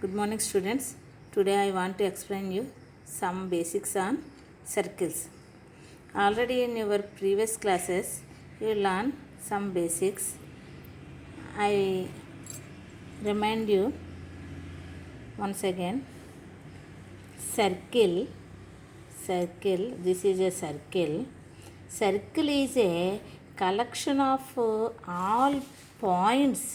Good morning students. Today I want to explain you some basics on circles. Already in your previous classes you learn some basics. I remind you once again. Circle, this is a circle. Circle is a collection of all points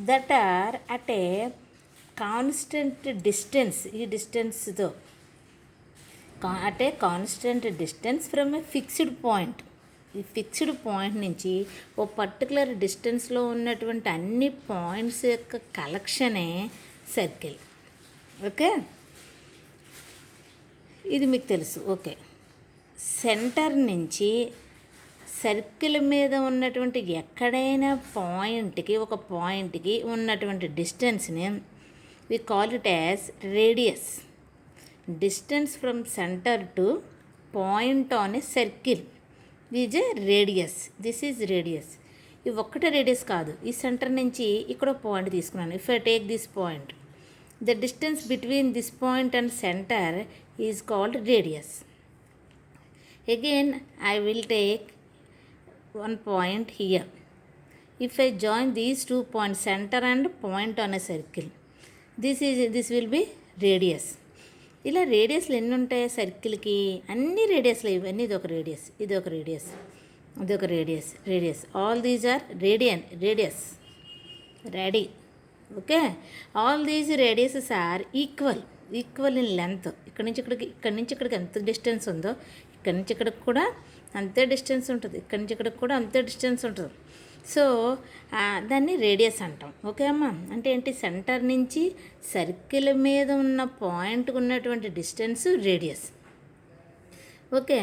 that are at a constant distance. ఈ డిస్టెన్స్తో at a constant distance from a fixed point. ఈ fixed point నుంచి ఓ particular డిస్టెన్స్లో ఉన్నటువంటి అన్ని points యొక్క కలెక్షనే circle. Okay, ఇది మీకు తెలుసు. ఓకే, సెంటర్ నుంచి సర్కిల్ మీద ఉన్నటువంటి ఎక్కడైనా ఒక పాయింట్కి ఉన్నటువంటి డిస్టెన్స్ని we call it as radius. Distance from centre to point on a circle is a radius. This is radius. ఇది ఒక్కటే రేడియస్ కాదు. ఈ సెంటర్ నుంచి ఇక్కడ పాయింట్ తీసుకున్నాను. If I take this point, the distance between this point and centre is called radius. Again I will take one point here. If I join these 2 points, center and point on a circle, this will be radius. ఇలా రేడియస్లు ఎన్ని ఉంటాయి సర్కిల్కి? అన్ని రేడియస్లు. ఇవన్నీ ఇదొక radius. All these are radius. Okay, all these radiuses are equal in length. ఇక్కడి నుంచి ఇక్కడికి ఎంత డిస్టెన్స్ ఉందో ఇక్కడి నుంచి ఇక్కడికి కూడా అంతే డిస్టెన్స్ ఉంటుంది. ఇక్కడి నుంచి ఇక్కడికి కూడా అంతే డిస్టెన్స్ ఉంటుంది. సో దాన్ని రేడియస్ అంటాం. ఓకే అమ్మా, అంటే ఏంటి? సెంటర్ నుంచి సర్కిల్ మీద ఉన్న పాయింట్కి ఉన్నటువంటి డిస్టెన్స్ రేడియస్. ఓకే,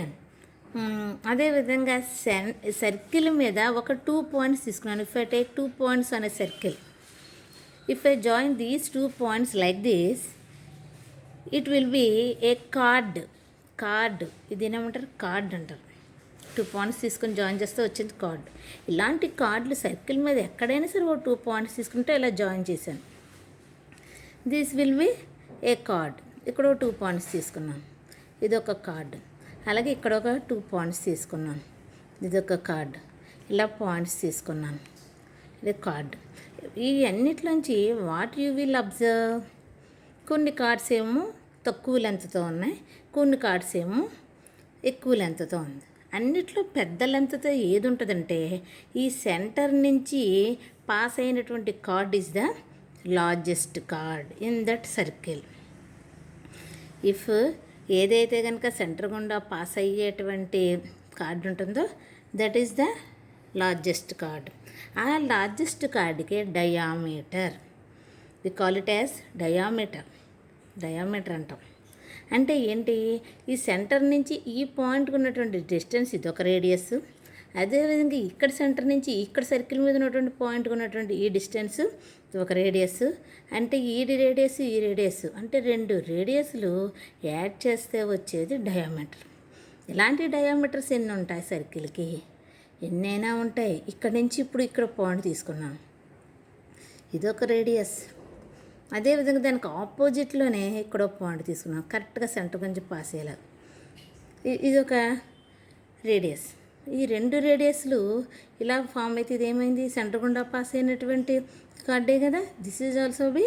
అదేవిధంగా సర్కిల్ మీద ఒక 2 పాయింట్స్ తీసుకున్నాను. ఇఫ్ ఐ టేక్ 2 పాయింట్స్ అనే circle, if I join these 2 points like this, it will be a card. ఇది ఏమంటారు? కార్డ్ అంటారు. 2 పాయింట్స్ తీసుకొని జాయిన్ చేస్తే వచ్చింది కార్డ్. ఇలాంటి కార్డులు సర్కిల్ మీద ఎక్కడైనా సరే ఒక 2 పాయింట్స్ తీసుకుంటే ఇలా జాయిన్ చేశాను. This will be a card. ఇక్కడ ఒక 2 పాయింట్స్ తీసుకున్నాను, ఇది ఒక కార్డ్. అలాగే ఇక్కడ ఒక 2 పాయింట్స్ తీసుకున్నాను, ఇది ఒక కార్డ్. ఇలా పాయింట్స్ తీసుకున్నాను, ఇది కార్డ్. ఈ అన్నిట్లోంచి వాట్ యూ విల్ అబ్జర్వ్? కొన్ని కార్డ్స్ ఏమో తక్కువ లెంత్తో ఉన్నాయి, కొన్ని కార్డ్స్ ఏమో ఎక్కువ లెంత్తో ఉంది. అన్నిట్లో పెద్ద లెంత్తో ఏది ఉంటుందంటే ఈ సెంటర్ నుంచి పాస్ అయినటువంటి chord is the largest chord in that circle. If ఏదైతే కనుక సెంటర్ గుండా పాస్ అయ్యేటువంటి కార్డ్ ఉంటుందో that is the largest chord. ఆ లార్జెస్ట్ కార్డ్కి diameter, we call it as diameter అంటాం. అంటే ఏంటి? ఈ సెంటర్ నుంచి ఈ పాయింట్కి ఉన్నటువంటి డిస్టెన్స్ ఇది ఒక రేడియస్. అదేవిధంగా ఇక్కడ సెంటర్ నుంచి ఇక్కడ సర్కిల్ మీద ఉన్నటువంటి పాయింట్కి ఉన్నటువంటి ఈ డిస్టెన్స్ ఇది ఒక రేడియస్. అంటే ఈ రేడియస్ అంటే 2 రేడియస్లు యాడ్ చేస్తే వచ్చేది డయామీటర్. ఇలాంటి డయామీటర్స్ ఎన్ని ఉంటాయి సర్కిల్కి? ఎన్నైనా ఉంటాయి. ఇక్కడ నుంచి ఇప్పుడు ఇక్కడ పాయింట్ తీసుకున్నాను, ఇదొక రేడియస్. అదేవిధంగా దానికి ఆపోజిట్లోనే ఇక్కడ పాయింట్ తీసుకున్నాం, కరెక్ట్గా సెంటర్ గురించి పాస్ అయ్యేలా, ఇదొక రేడియస్. ఈ 2 రేడియస్లు ఇలా ఫామ్ అయితే ఇదేమైంది? సెంటర్ గుండా పాస్ అయినటువంటి కార్డే కదా. This is also be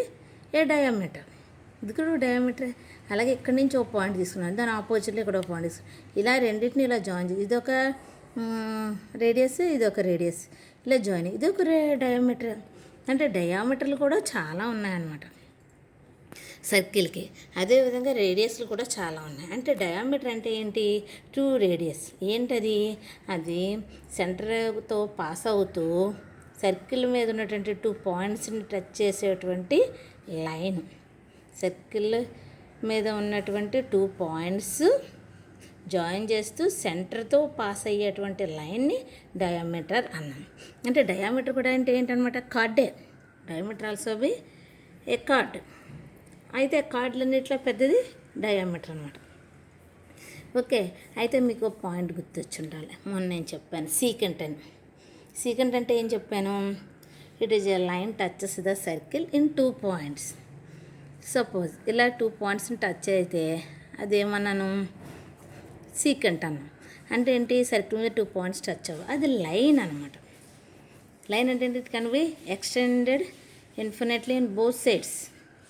A diameter. ఇది కూడా డయామీటర్. అలాగే ఇక్కడి నుంచి ఒక పాయింట్ తీసుకున్నాను, దాని ఆపోజిట్లో ఇక్కడ ఒక పాయింట్ తీసుకున్నాను. ఇలా రెండింటిని ఇలా జాయిన్ చేసి ఇదొక రేడియస్, ఇదొక రేడియస్, ఇలా జాయిన్, ఇదొక డయామీటర్. అంటే డయామీటర్లు కూడా చాలా ఉన్నాయన్నమాట సర్కిల్కి. అదేవిధంగా రేడియస్లు కూడా చాలా ఉన్నాయి. అంటే డయామీటర్ అంటే ఏంటి? 2 రేడియస్. ఏంటది? అది సెంటర్తో పాస్ అవుతూ సర్కిల్ మీద ఉన్నటువంటి 2 పాయింట్స్ని టచ్ చేసేటువంటి లైన్. సర్కిల్ మీద ఉన్నటువంటి 2 పాయింట్స్ జాయిన్ చేస్తూ సెంటర్తో పాస్ అయ్యేటువంటి లైన్ని డయామీటర్ అన్నాం. అంటే డయామీటర్ కూడా అంటే ఏంటనమాట? కార్డే. Diameter also be a chord. అయితే కార్డులన్నిట్లో పెద్దది డయామీటర్ అనమాట. ఓకే, అయితే మీకు పాయింట్ గుర్తొచ్చి ఉండాలి. మొన్న నేను చెప్పాను సీకెంట్ అని. సీకెంట్ అంటే ఏం చెప్పాను? It is a line touches the circle in 2 points. Suppose ఇలా 2 పాయింట్స్ని టచ్ అయితే అదేమన్నాను, సీకెంట్ అన్నాం. అంటే ఏంటి, సర్కిల్ మీద 2 పాయింట్స్ టచ్ అవ్వ, అది లైన్ అనమాట. లైన్ అంటే ఏంటి, it can be extended infinitely in both sides.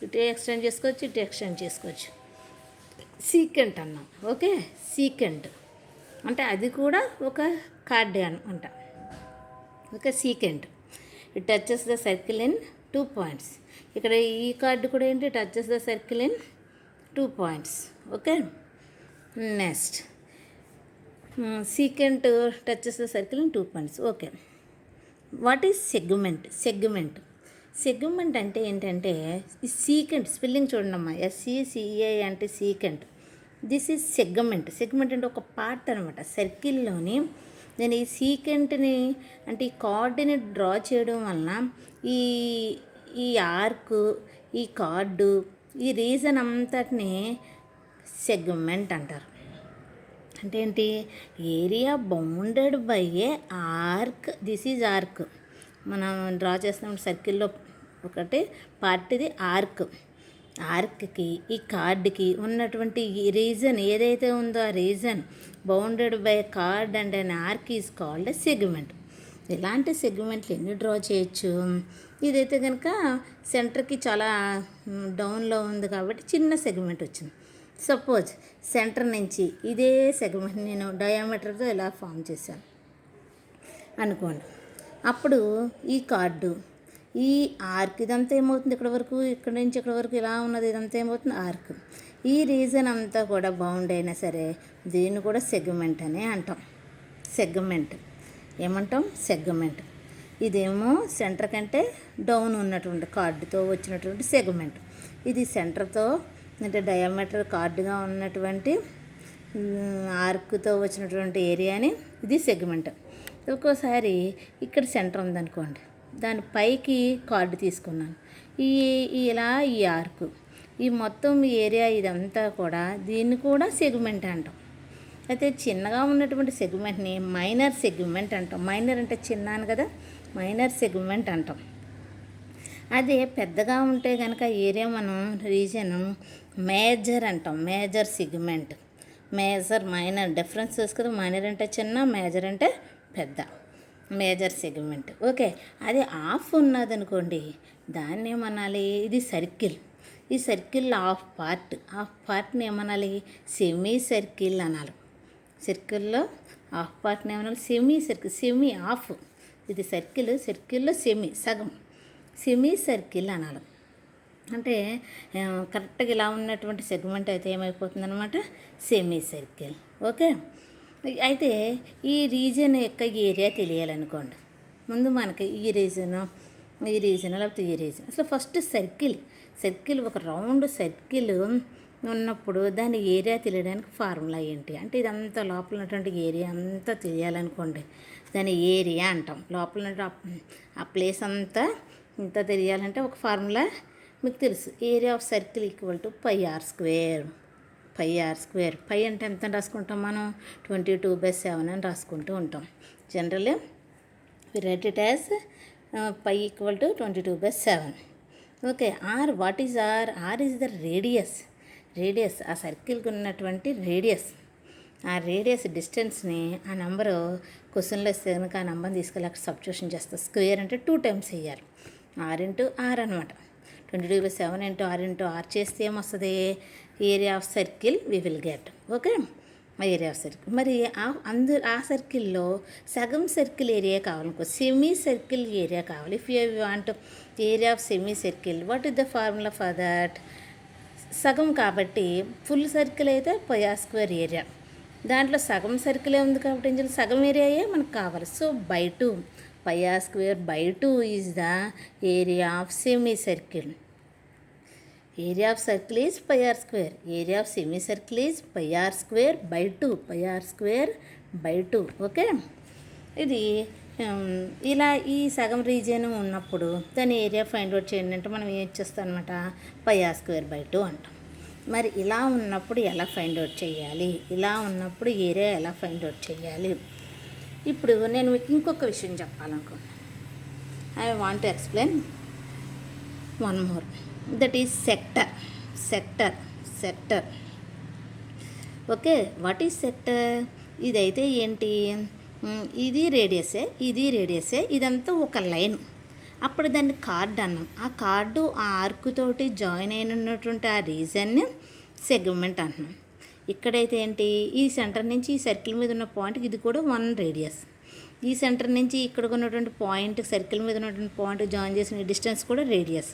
ఇటు ఎక్స్టెండ్ చేసుకోవచ్చు, ఇటు ఎక్స్టెండ్ చేసుకోవచ్చు. సీకెంట్ అన్నాం. ఓకే, సీకెంట్ అంటే అది కూడా ఒక కార్డే అంట. Okay, secant it touches the circle in 2 points. ఇక్కడ ఈ కార్డు కూడా ఏంటి, touches the circle in 2 points. Okay, next secant touches the circle in 2 points. Okay, what is segment? Segment అంటే ఏంటంటే ఈ సీకెంట్ స్పెల్లింగ్ చూడండి అమ్మా, SECA అంటే secant. This is segment. Segment అంటే ఒక పార్ట్ అనమాట సర్కిల్లోని. నేను ఈ సీకెంట్ని అంటే ఈ కార్డుని డ్రా చేయడం వలన ఈ ఈ ఆర్క్, ఈ కార్డు, ఈ రీజన్ అంతటిని సెగ్మెంట్ అంటారు. అంటే ఏంటి, area bounded by A arc. This is arc. మనం డ్రా చేస్తున్నాం సర్కిల్లో ఒకటి పార్ట్, ఇది ఆర్క్. ఆర్క్కి ఈ కార్డ్కి ఉన్నటువంటి ఈ రీజన్ ఏదైతే ఉందో ఆ reason bounded by card and an arc is called a segment. ఇలాంటి సెగ్మెంట్లు ఎన్ని డ్రా చేయొచ్చు. ఇదైతే కనుక సెంటర్కి చాలా డౌన్లో ఉంది కాబట్టి చిన్న సెగ్మెంట్ వచ్చింది. సపోజ్ సెంటర్ నుంచి ఇదే సెగ్మెంట్ నేను డయామీటర్తో ఇలా ఫామ్ చేశాను అనుకోండి. అప్పుడు ఈ కార్డు, ఈ ఆర్క్, ఇదంతా ఏమవుతుంది, ఇక్కడ వరకు, ఇక్కడ నుంచి ఇక్కడ వరకు ఇలా ఉన్నది, ఇదంతా ఏమవుతుంది, ఆర్క్. ఈ రీజన్ అంతా కూడా బౌండ్ అయినా సరే దీన్ని కూడా సెగ్మెంట్ అనే అంటాం. సెగ్మెంట్ ఏమంటాం, సెగ్మెంట్. ఇదేమో సెంటర్ కంటే డౌన్ ఉన్నటువంటి కార్డుతో వచ్చినటువంటి సెగ్మెంట్. ఇది సెంటర్తో అంటే డయామీటర్ కార్డుగా ఉన్నటువంటి ఆర్క్తో వచ్చినటువంటి ఏరియాని ఇది సెగ్మెంట్. ఒక్కోసారి ఇక్కడ సెంటర్ ఉందనుకోండి, దాని పైకి కార్డు తీసుకున్నాను, ఇలా ఈ ఆర్క్, ఈ మొత్తం ఏరియా ఇదంతా కూడా దీన్ని కూడా సెగ్మెంట్ అంటాం. అయితే చిన్నగా ఉన్నటువంటి సెగ్మెంట్ని మైనర్ సెగ్మెంట్ అంటాం. మైనర్ అంటే చిన్న అని కదా, మైనర్ సెగ్మెంట్ అంటాం. అదే పెద్దగా ఉంటే కనుక ఏరియా మనం రీజన్ మేజర్ అంటాం. Major segment. Major minor difference కదా, మైనర్ అంటే చిన్న, మేజర్ అంటే పెద్ద. Major segment. ఓకే, అది ఆఫ్ ఉన్నదనుకోండి దాన్ని ఏమనాలి, ఇది సర్కిల్. ఈ సర్కిల్ ఆఫ్ పార్ట్ని ఏమనాలి, సెమీ సర్కిల్ అనాలి. సర్కిల్లో ఆఫ్ పార్ట్ని ఏమనాలి, సెమీ సర్కిల్. సెమీ ఆఫ్, ఇది సర్కిల్లో సగం, సెమీ సర్కిల్ అనాలి. అంటే కరెక్ట్గా ఇలా ఉన్నటువంటి సెగ్మెంట్ అయితే ఏమైపోతుంది అనమాట, సెమీ సర్కిల్. ఓకే, అయితే ఈ రీజన్ యొక్క ఏరియా తెలియాలనుకోండి, ముందు మనకి ఈ రీజన్ లేకపోతే ఈ రీజన్. అసలు ఫస్ట్ సర్కిల్ ఒక రౌండ్ సర్కిల్ ఉన్నప్పుడు దాని ఏరియా తెలియడానికి ఫార్ములా ఏంటి అంటే, ఇదంతా లోపల ఉన్నటువంటి ఏరియా అంతా తెలియాలనుకోండి దాని ఏరియా అంటాం. లోపల ఆ ప్లేస్ అంతా ఇంత తెలియాలంటే ఒక ఫార్ములా మీకు తెలుసు, area of circle equal to πr². πr². Pi అంటే ఎంత రాసుకుంటాం మనం, 22/7 అని రాసుకుంటూ ఉంటాం. Generally we write it as π equal to 22/7. Okay, what is r? Is the radius. ఆ సర్కిల్కి ఉన్నటువంటి రేడియస్. ఆ రేడియస్ డిస్టెన్స్ని ఆ నెంబరు క్వశ్చన్లో ఇస్తే కనుక ఆ నెంబర్ని తీసుకెళ్ళి అక్కడ సబ్స్టిట్యూషన్ చేస్తాం. స్క్వేర్ అంటే 2 టైమ్స్ వేయాలి. r అనమాట. 22/7 r చేస్తే ఏమొస్తుంది, area of circle we will get. Okay, area of circle. మరి ఆ సర్కిల్లో సగం సర్కిల్ ఏరియా కావాలనుకో, సెమీ సర్కిల్ ఏరియా కావాలి. If you want area of semi circle, what is the formula for that? సగం కాబట్టి ఫుల్ సర్కిల్ అయితే πr² ఏరియా, దాంట్లో సగం సర్కిలే ఉంది కాబట్టి ఏం చేయాలి, సగం ఏరియాయే మనకు కావాలి. So by2, πr²/2 is the area of semi circle. Area of circle is πr². Area of semi circle is πr²/2. πr²/2. Okay, ఇది ఇలా ఈ సగం రీజియన్ ఉన్నప్పుడు దాని ఏరియా ఫైండ్ అవుట్ చేయండి అంటే మనం ఏం చేస్తాం అనమాట, πr²/2 అంటాం. మరి ఇలా ఉన్నప్పుడు ఎలా ఫైండ్ అవుట్ చేయాలి, ఇలా ఉన్నప్పుడు ఏరియా ఎలా ఫైండ్ అవుట్ చేయాలి? ఇప్పుడు నేను మీకు ఇంకొక విషయం చెప్పాలనుకున్నాను. I want to explain one more. That is sector. Sector. Okay, what is sector? ఇదైతే ఏంటి, ఇది రేడియసే, ఇదంతా ఒక లైన్. అప్పుడు దాన్ని కార్డ్ అన్నాం. ఆ కార్డు ఆ ఆర్క్ తోటి జాయిన్ అయినటువంటి ఆ రీజన్ని సెగ్మెంట్ అంటున్నాం. ఇక్కడైతే ఏంటి, ఈ సెంటర్ నుంచి ఈ సర్కిల్ మీద ఉన్న పాయింట్కి ఇది కూడా 1 రేడియస్. ఈ సెంటర్ నుంచి ఇక్కడ ఉన్నటువంటి పాయింట్, సర్కిల్ మీద ఉన్నటువంటి పాయింట్ జాయిన్ చేసిన డిస్టెన్స్ కూడా రేడియస్.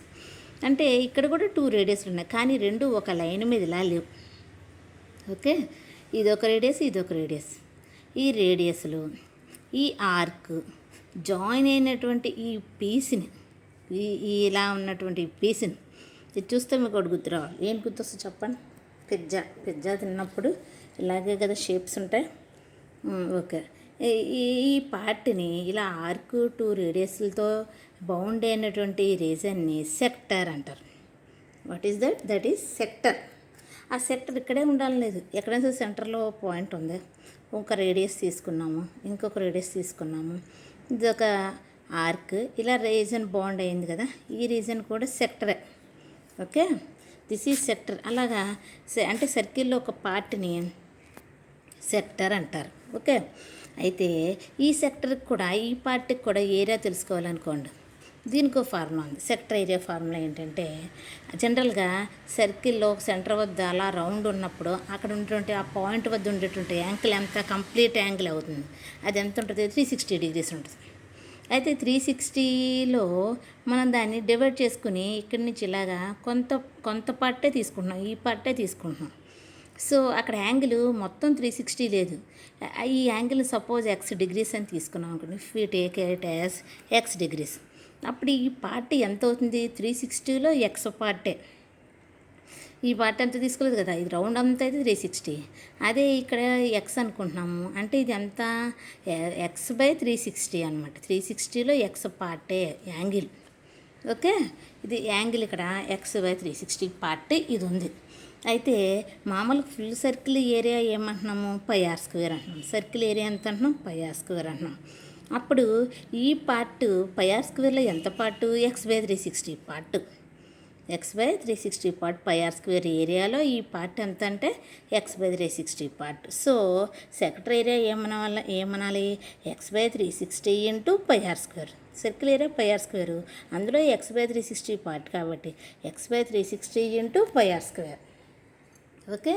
అంటే ఇక్కడ కూడా 2 రేడియస్లు ఉన్నాయి, కానీ రెండు ఒక లైన్ మీద ఇలా లేవు. ఓకే, ఇదొక రేడియస్. ఈ రేడియస్లు ఈ ఆర్క్ జాయిన్ అయినటువంటి ఈ పీస్ని, ఇలా ఉన్నటువంటి పీస్ని ఇది చూస్తే మీకు ఒకటి గుర్తు రావాలి. ఏం గుర్తొస్తుంది చెప్పండి? పిజ్జా తిన్నప్పుడు ఇలాగే కదా షేప్స్ ఉంటాయి. ఓకే, ఈ పార్ట్ని ఇలా ఆర్క్ 2 రేడియస్లతో బౌండ్ అయినటువంటి రీజన్ని సెక్టర్ అంటారు. What is that? That is sector. ఆ సెక్టర్ ఇక్కడే ఉండాలని లేదు. ఎక్కడైనా సెంటర్లో పాయింట్ ఉంది, ఒక రేడియస్ తీసుకున్నాము, ఇంకొక రేడియస్ తీసుకున్నాము, ఇది ఒక ఆర్క్, ఇలా రీజన్ బాండ్ అయింది కదా, ఈ రీజన్ కూడా సెక్టరే. Okay, this is sector. అలాగా అంటే సర్కిల్లో ఒక పార్ట్ని సెక్టర్ అంటారు. ఓకే, అయితే ఈ సెక్టర్కి కూడా, ఈ పార్ట్కి కూడా ఏరియా తెలుసుకోవాలనుకోండి, దీనికో ఫార్ములా ఉంది. సెక్టర్ ఏరియా ఫార్ములా ఏంటంటే, జనరల్గా సర్కిల్లో ఒక సెంటర్ వద్ద అలా రౌండ్ ఉన్నప్పుడు అక్కడ ఉన్నటువంటి ఆ పాయింట్ వద్ద ఉండేటువంటి యాంగిల్ ఎంత కంప్లీట్ యాంగిల్ అవుతుంది, అది ఎంత ఉంటుంది? 360 డిగ్రీస్ ఉంటుంది. అయితే 360లో మనం దాన్ని డివైడ్ చేసుకుని ఇక్కడి నుంచి ఇలాగా కొంత పార్టే తీసుకుంటున్నాం, ఈ పార్టే తీసుకుంటున్నాం. సో అక్కడ యాంగిల్ మొత్తం 360 లేదు. ఈ యాంగిల్ సపోజ్ x డిగ్రీస్ అని తీసుకున్నాం అనుకోండి, if you take it as x degrees, అప్పుడు ఈ పార్ట్ ఎంత అవుతుంది? 360లో x పార్టే. ఈ పార్ట్ అంతా తీసుకోలేదు కదా, ఇది రౌండ్ అంతా అయితే 360. అదే ఇక్కడ x అనుకుంటున్నాము అంటే ఇది ఎంత? x/360 అనమాట. 360లో x పార్టే యాంగిల్. ఓకే, ఇది యాంగిల్ ఇక్కడ x/360 పార్ట్ ఇది ఉంది. అయితే మామూలు ఫుల్ సర్కిల్ ఏరియా ఏమంటున్నాము? πr² అంటున్నాం. సర్కిల్ ఏరియా ఎంత అంటున్నాం? πr² అంటున్నాం. అప్పుడు ఈ పార్ట్ πr² ఎంత part? x/360 part. x/360 part πr² ఏరియాలో ఈ పార్ట్ ఎంత అంటే x/360 part. So sector area ఏమనాలి? x/360 into πr². Circle area πr², అందులో x/360 పార్ట్ కాబట్టి x/360 ఇంటూ πr². ఓకే,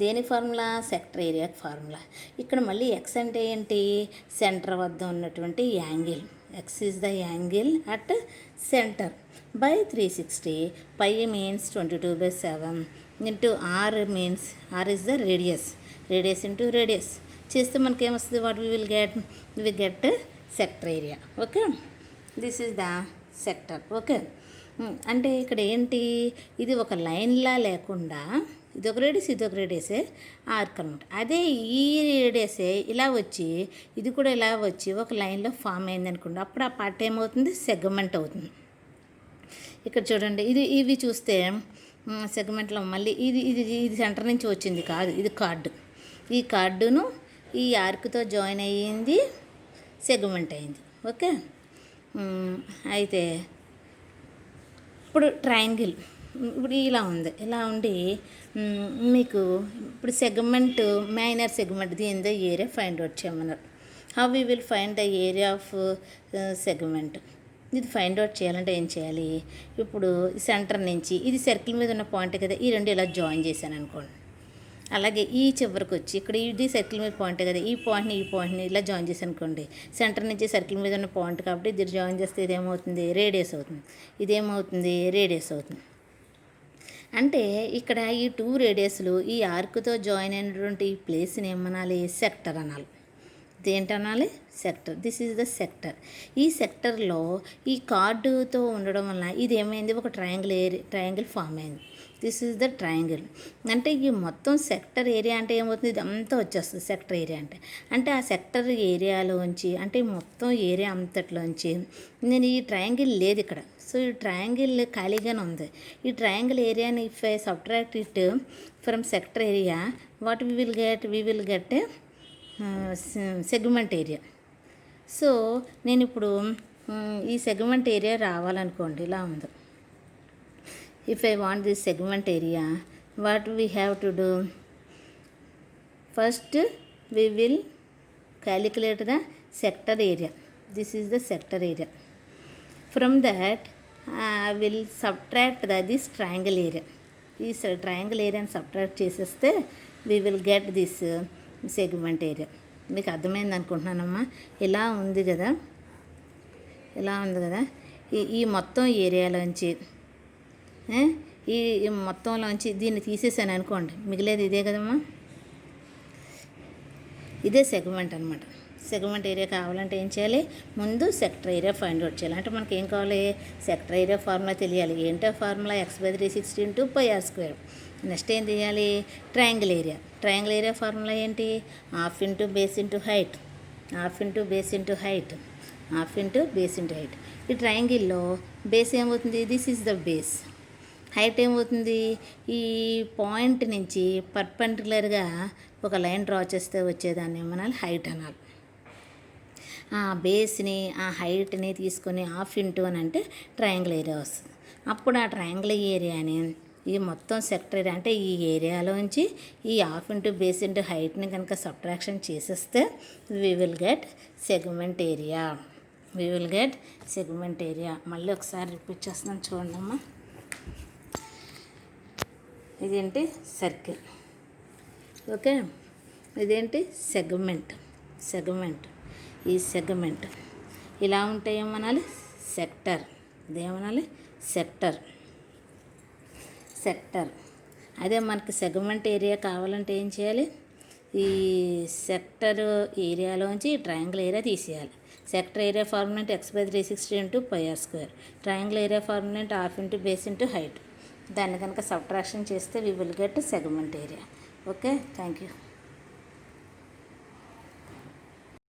దేని ఫార్ములా? Sector area formula. ఇక్కడ మళ్ళీ ఎక్స్ అంటే ఏంటి? సెంటర్ వద్ద ఉన్నటువంటి angle. X is the angle at centre by 360. Pi means 22/7 into r means, r is the radius into radius చేస్తే మనకి ఏమొస్తుంది? What we get sector area. Okay, this is the sector. Okay, అంటే ఇక్కడ ఏంటి, ఇది ఒక లైన్లా లేకుండా ఇదొక రేడియసే ఆర్క్ అనమాట. అదే ఈ రేడియసే ఇలా వచ్చి, ఇది కూడా ఇలా వచ్చి ఒక లైన్లో ఫామ్ అయింది అనుకోండి, అప్పుడు ఆ పార్ట్ ఏమవుతుంది? సెగ్మెంట్ అవుతుంది. ఇక్కడ చూడండి, ఇవి చూస్తే సెగ్మెంట్లో మళ్ళీ ఇది సెంటర్ నుంచి వచ్చింది కాదు, ఇది కార్డు. ఈ కార్డును ఈ ఆర్క్తో జాయిన్ అయ్యింది, సెగ్మెంట్ అయింది. ఓకే, అయితే ఇప్పుడు ట్రయాంగిల్ ఇప్పుడు ఇలా ఉంది. ఇలా ఉండి మీకు ఇప్పుడు సెగ్మెంట్, మైనర్ సెగ్మెంట్, దీని ఏరియా ఫైండ్ అవుట్ చేయమన్నారు. How we will find the area of segment? ఇది ఫైండ్ అవుట్ చేయాలంటే ఏం చేయాలి? ఇప్పుడు సెంటర్ నుంచి, ఇది సర్కిల్ మీద ఉన్న పాయింట్ కదా, ఈ రెండు ఇలా జాయిన్ చేశాను అనుకోండి. అలాగే ఈ చివరికి వచ్చి ఇక్కడ ఇది సర్కిల్ మీద పాయింట్ కదా, ఈ పాయింట్ని ఇలా జాయిన్ చేసి అనుకోండి. సెంటర్ నుంచి సర్కిల్ మీద ఉన్న పాయింట్ కాబట్టి ఇది జాయిన్ చేస్తే ఇదేమవుతుంది? రేడియస్ అవుతుంది. ఇదేమవుతుంది? రేడియస్ అవుతుంది. అంటే ఇక్కడ ఈ 2 రేడియస్లు ఈ ఆర్క్తో జాయిన్ అయినటువంటి ఈ ప్లేస్ని ఏమనాలి? సెక్టర్ అనాలి. ఇదేంటనాలి? Sector. This is the sector. ఈ సెక్టర్లో ఈ కార్డుతో ఉండడం వల్ల ఇది ఏమైంది? ఒక ట్రయాంగిల్ ఫామ్ అయింది. This is the triangle. అంటే ఈ మొత్తం సెక్టర్ ఏరియా అంటే ఏమవుతుంది? ఇదంతా వచ్చేస్తుంది సెక్టర్ ఏరియా అంటే ఆ సెక్టర్ ఏరియాలోంచి, అంటే మొత్తం ఏరియా అంతట్లోంచి నేను ఈ ట్రయాంగిల్ లేదు ఇక్కడ. సో ఈ ట్రయాంగిల్ ఖాళీగానే ఉంది. ఈ ట్రయాంగిల్ ఏరియాని if I subtract it from sector area, what we will get segment area. So నేను ఇప్పుడు ఈ సెగ్మెంట్ ఏరియా రావాలనుకోండి, ఇలా ఉంది. If I want this segment area, what we have to do? First we will calculate the sector area. This is the sector area. From that I will subtract this triangle area. This triangle area and subtract చేసేస్తే we will get this segment area. మీకు అర్థమైంది అనుకుంటున్నానమ్మా. ఇలా ఉంది కదా, ఈ మొత్తం ఏరియాలోంచి ఈ మొత్తంలోంచి దీన్ని తీసేసాను అనుకోండి, మిగిలేదు ఇదే కదమ్మా. ఇదే సెగ్మెంట్ అనమాట. సెగ్మెంట్ ఏరియా కావాలంటే ఏం చేయాలి? ముందు సెక్టర్ ఏరియా ఫైండ్ అవుట్ చేయాలి. అంటే మనకి ఏం కావాలి? సెక్టర్ ఏరియా ఫార్ములా తెలియాలి. ఏంటో ఫార్ములా? x/360 × πr². నెక్స్ట్ ఏం చేయాలి? Triangle area. Triangle area formula ఏంటి? Half into base into height. Half into base into height. Half into base into height. ఈ ట్రయాంగిల్లో బేస్ ఏమవుతుంది? This is the base. Height ఏమవుతుంది? ఈ పాయింట్ నుంచి పర్పెండిక్యులర్గా ఒక లైన్ డ్రా చేస్తే వచ్చేదాన్ని ఏమనాలి? హైట్ అనాలి. ఆ బేస్ని, ఆ హైట్ని తీసుకొని హాఫ్ ఇంటూ అని అంటే ట్రయాంగిల్ ఏరియా వస్తుంది. అప్పుడు ఆ ట్రయాంగిల్ ఏరియాని ఈ మొత్తం సెక్టర్ ఏరియా అంటే ఈ ఏరియాలోంచి ఈ హాఫ్ ఇంటూ బేస్ ఇంటూ హైట్ని కనుక సబ్ట్రాక్షన్ చేసేస్తే we will get segment area. We will get segment area. మళ్ళీ ఒకసారి రిపీట్ చేస్తున్నాను చూడండి అమ్మా. ఇదేంటి? సర్కిల్. ఓకే, ఇదేంటి? సెగ్మెంట్. ఈ సెగ్మెంట్ ఇలా ఉంటే ఏమనాలి? సెక్టర్. ఇదేమనాలి? సెక్టర్. అదే మనకి సెగ్మెంట్ ఏరియా కావాలంటే ఏం చేయాలి? ఈ సెక్టర్ ఏరియాలోంచి ట్రయాంగిల్ ఏరియా తీసేయాలి. సెక్టర్ ఏరియా ఫార్ములా అంటే x/360 × πr². Triangle area formula అంటే half into base into height. దాన్ని కనుక సబ్ట్రాక్షన్ చేస్తే we will get segment area. Okay, thank you.